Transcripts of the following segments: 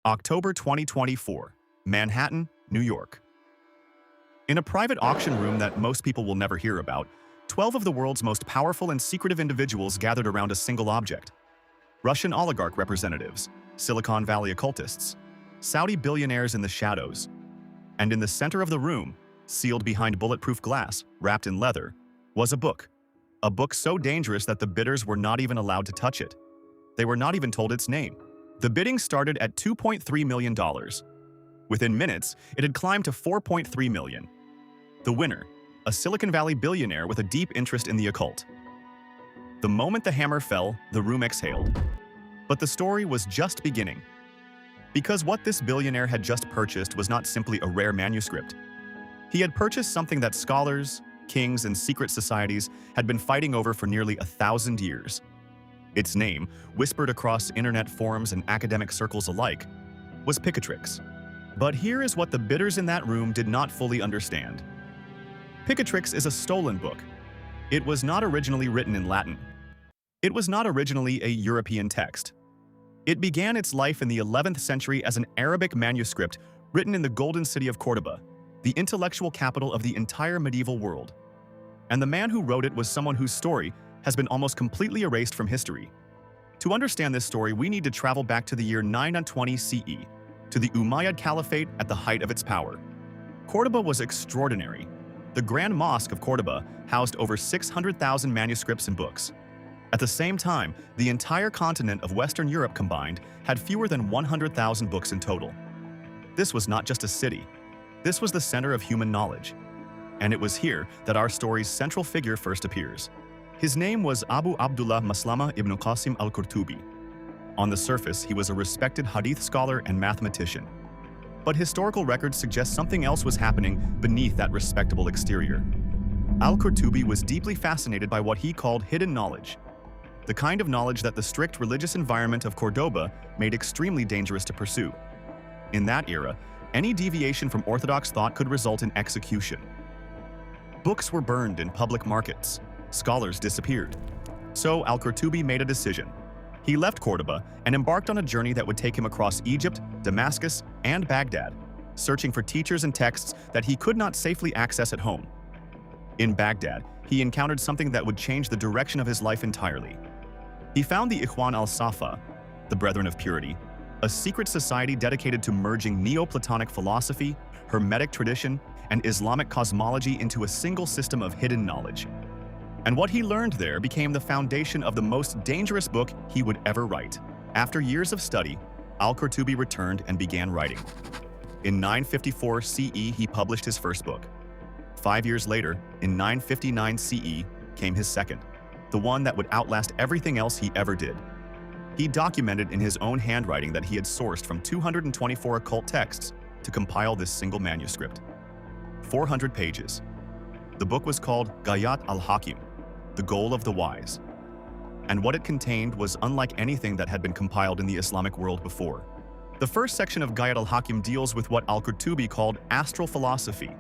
October 2024, Manhattan, New York. In a private auction room that most people will never hear about, 12 of the world's most powerful and secretive individuals gathered around a single object. Russian oligarch representatives, Silicon Valley occultists, Saudi billionaires in the shadows. And in the center of the room, sealed behind bulletproof glass, wrapped in leather, was a book. A book so dangerous that the bidders were not even allowed to touch it. They were not even told its name. The bidding started at $2.3 million. Within minutes, it had climbed to $4.3 million. The winner, a Silicon Valley billionaire with a deep interest in the occult. The moment the hammer fell, the room exhaled. But the story was just beginning. Because what this billionaire had just purchased was not simply a rare manuscript. He had purchased something that scholars, kings, and secret societies had been fighting over for nearly 1,000 years. Its name, whispered across internet forums and academic circles alike, was Picatrix. But here is what the bidders in that room did not fully understand. Picatrix is a stolen book. It was not originally written in Latin. It was not originally a European text. It began its life in the 11th century as an Arabic manuscript written in the Golden City of Cordoba, the intellectual capital of the entire medieval world. And the man who wrote it was someone whose story has been almost completely erased from history. To understand this story, we need to travel back to the year 920 CE, to the Umayyad Caliphate at the height of its power. Cordoba was extraordinary. The Grand Mosque of Cordoba housed over 600,000 manuscripts and books. At the same time, the entire continent of Western Europe combined had fewer than 100,000 books in total. This was not just a city. This was the center of human knowledge. And it was here that our story's central figure first appears. His name was Abu Abdullah Maslama ibn Qasim al-Qurtubi. On the surface, he was a respected hadith scholar and mathematician. But historical records suggest something else was happening beneath that respectable exterior. Al-Qurtubi was deeply fascinated by what he called hidden knowledge, the kind of knowledge that the strict religious environment of Cordoba made extremely dangerous to pursue. In that era, any deviation from orthodox thought could result in execution. Books were burned in public markets. Scholars disappeared. So al-Qurtubi made a decision. He left Cordoba and embarked on a journey that would take him across Egypt, Damascus, and Baghdad, searching for teachers and texts that he could not safely access at home. In Baghdad, he encountered something that would change the direction of his life entirely. He found the Ikhwan al-Safa, the Brethren of Purity, a secret society dedicated to merging Neoplatonic philosophy, Hermetic tradition, and Islamic cosmology into a single system of hidden knowledge. And what he learned there became the foundation of the most dangerous book he would ever write. After years of study, al-Qurtubi returned and began writing. In 954 CE, he published his first book. 5 years later, in 959 CE, came his second, the one that would outlast everything else he ever did. He documented in his own handwriting that he had sourced from 224 occult texts to compile this single manuscript. 400 pages. The book was called Ghayat al-Hakim, the goal of the wise. And what it contained was unlike anything that had been compiled in the Islamic world before. The first section of Ghayat al-Hakim deals with what al-Qurtubi called astral philosophy,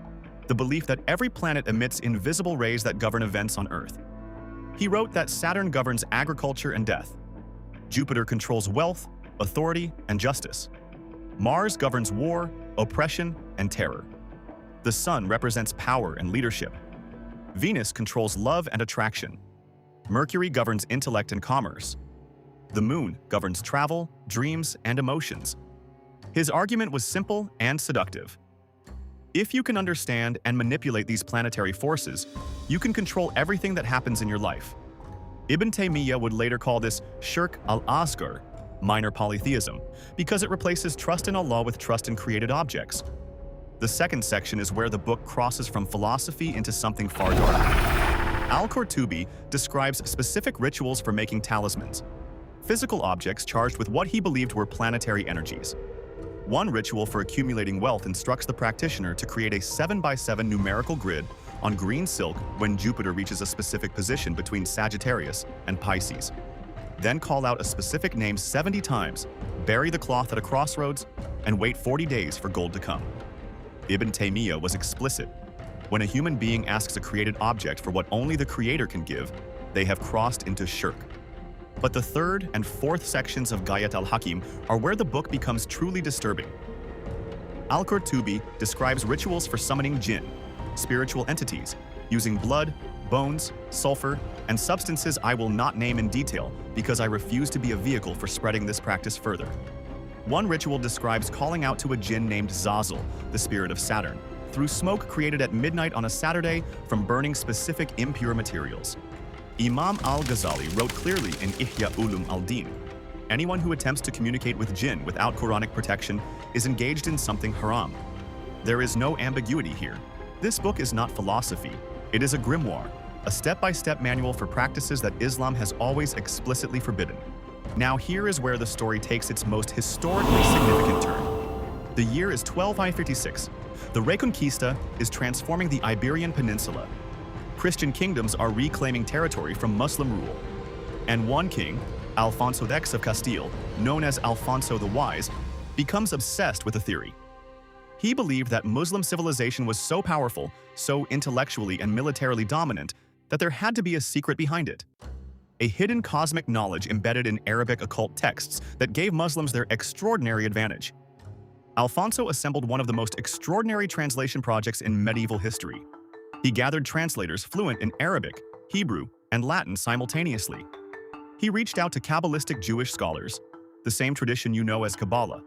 the belief that every planet emits invisible rays that govern events on Earth. He wrote that Saturn governs agriculture and death. Jupiter controls wealth, authority, and justice. Mars governs war, oppression, and terror. The Sun represents power and leadership. Venus controls love and attraction. Mercury governs intellect and commerce. The Moon governs travel, dreams, and emotions. His argument was simple and seductive. If you can understand and manipulate these planetary forces, you can control everything that happens in your life. Ibn Taymiyyah would later call this shirk al-asghar, minor polytheism, because it replaces trust in Allah with trust in created objects. The second section is where the book crosses from philosophy into something far darker. Al-Qurtubi describes specific rituals for making talismans, physical objects charged with what he believed were planetary energies. One ritual for accumulating wealth instructs the practitioner to create a 7x7 numerical grid on green silk when Jupiter reaches a specific position between Sagittarius and Pisces. Then call out a specific name 70 times, bury the cloth at a crossroads, and wait 40 days for gold to come. Ibn Taymiyyah was explicit. When a human being asks a created object for what only the Creator can give, they have crossed into shirk. But the third and fourth sections of Ghayat al-Hakim are where the book becomes truly disturbing. Al-Qurtubi describes rituals for summoning Jinn, spiritual entities, using blood, bones, sulfur, and substances I will not name in detail because I refuse to be a vehicle for spreading this practice further. One ritual describes calling out to a Jinn named Zazel, the spirit of Saturn, through smoke created at midnight on a Saturday from burning specific impure materials. Imam al-Ghazali wrote clearly in Ihya Ulum al-Din, anyone who attempts to communicate with Jinn without Quranic protection is engaged in something haram. There is no ambiguity here. This book is not philosophy. It is a grimoire, a step-by-step manual for practices that Islam has always explicitly forbidden. Now here is where the story takes its most historically significant turn. The year is 1256. The Reconquista is transforming the Iberian Peninsula. Christian kingdoms are reclaiming territory from Muslim rule. And one king, Alfonso X of Castile, known as Alfonso the Wise, becomes obsessed with a theory. He believed that Muslim civilization was so powerful, so intellectually and militarily dominant, that there had to be a secret behind it. A hidden cosmic knowledge embedded in Arabic occult texts that gave Muslims their extraordinary advantage. Alfonso assembled one of the most extraordinary translation projects in medieval history. He gathered translators fluent in Arabic, Hebrew, and Latin simultaneously. He reached out to Kabbalistic Jewish scholars, the same tradition you know as Kabbalah.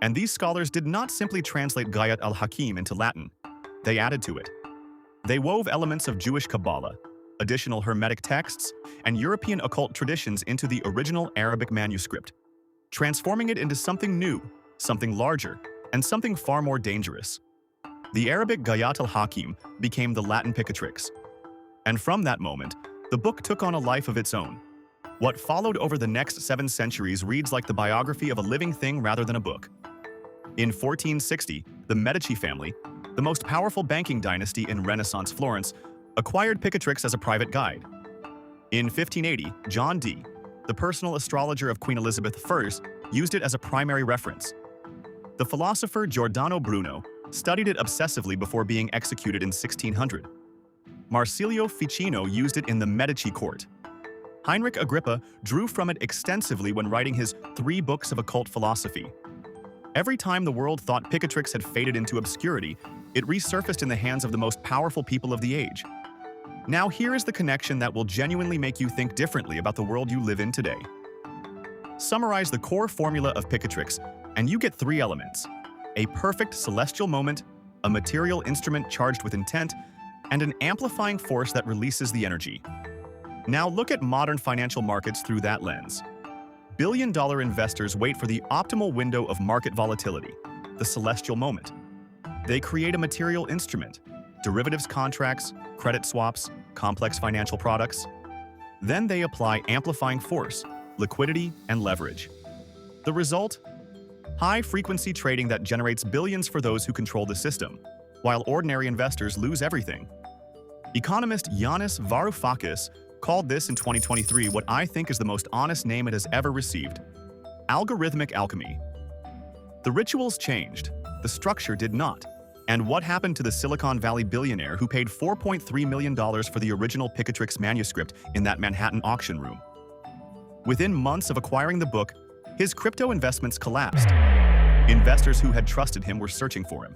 And these scholars did not simply translate Ghayat al-Hakim into Latin. They added to it. They wove elements of Jewish Kabbalah, additional Hermetic texts, and European occult traditions into the original Arabic manuscript, transforming it into something new, something larger, and something far more dangerous. The Arabic Ghayat al-Hakim became the Latin Picatrix. And from that moment, the book took on a life of its own. What followed over the next 7 centuries reads like the biography of a living thing rather than a book. In 1460, the Medici family, the most powerful banking dynasty in Renaissance Florence, acquired Picatrix as a private guide. In 1580, John Dee, the personal astrologer of Queen Elizabeth I, used it as a primary reference. The philosopher Giordano Bruno studied it obsessively before being executed in 1600. Marsilio Ficino used it in the Medici court. Heinrich Agrippa drew from it extensively when writing his 3 books of occult philosophy. Every time the world thought Picatrix had faded into obscurity, it resurfaced in the hands of the most powerful people of the age. Now here is the connection that will genuinely make you think differently about the world you live in today. Summarize the core formula of Picatrix, and you get 3 elements: a perfect celestial moment, a material instrument charged with intent, and an amplifying force that releases the energy. Now look at modern financial markets through that lens. Billion-dollar investors wait for the optimal window of market volatility, the celestial moment. They create a material instrument, derivatives contracts, credit swaps, complex financial products. Then they apply amplifying force, liquidity, and leverage. The result? High-frequency trading that generates billions for those who control the system, while ordinary investors lose everything. Economist Yanis Varoufakis called this in 2023 what I think is the most honest name it has ever received: algorithmic alchemy. The rituals changed, the structure did not. And what happened to the Silicon Valley billionaire who paid $4.3 million for the original Picatrix manuscript in that Manhattan auction room? Within months of acquiring the book, his crypto investments collapsed. Investors who had trusted him were searching for him.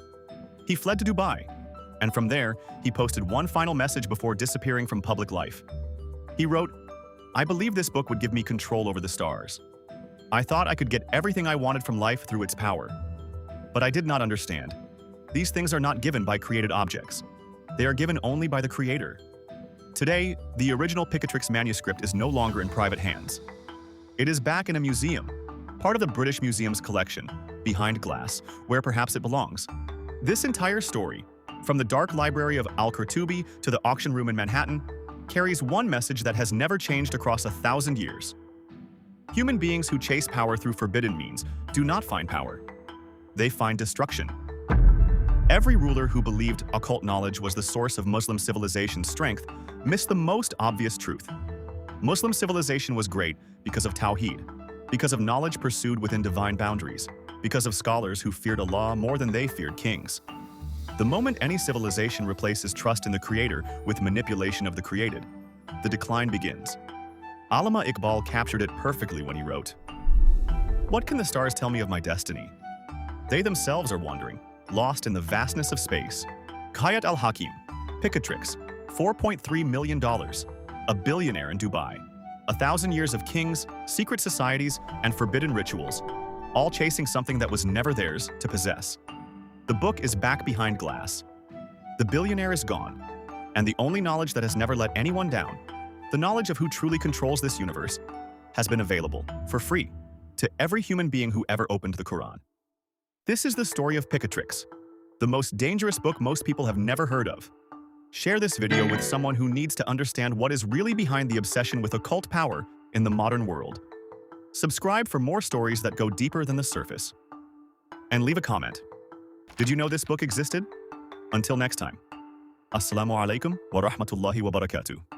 He fled to Dubai, and from there, he posted one final message before disappearing from public life. He wrote, "I believe this book would give me control over the stars. I thought I could get everything I wanted from life through its power. But I did not understand. These things are not given by created objects. They are given only by the Creator." Today, the original Picatrix manuscript is no longer in private hands. It is back in a museum, part of the British Museum's collection, behind glass, where perhaps it belongs. This entire story, from the dark library of al-Qurtubi to the auction room in Manhattan, carries one message that has never changed across 1,000 years. Human beings who chase power through forbidden means do not find power. They find destruction. Every ruler who believed occult knowledge was the source of Muslim civilization's strength missed the most obvious truth. Muslim civilization was great because of Tawheed, because of knowledge pursued within divine boundaries, because of scholars who feared Allah more than they feared kings. The moment any civilization replaces trust in the Creator with manipulation of the created, the decline begins. Allama Iqbal captured it perfectly when he wrote, "What can the stars tell me of my destiny? They themselves are wandering, lost in the vastness of space." Ghayat al-Hakim, Picatrix, $4.3 million, a billionaire in Dubai. 1,000 years of kings, secret societies, and forbidden rituals, all chasing something that was never theirs to possess. The book is back behind glass. The billionaire is gone, and the only knowledge that has never let anyone down, the knowledge of who truly controls this universe, has been available, for free, to every human being who ever opened the Quran. This is the story of Picatrix, the most dangerous book most people have never heard of. Share this video with someone who needs to understand what is really behind the obsession with occult power in the modern world. Subscribe for more stories that go deeper than the surface. And leave a comment. Did you know this book existed? Until next time. Assalamu alaikum wa rahmatullahi wa barakatuh.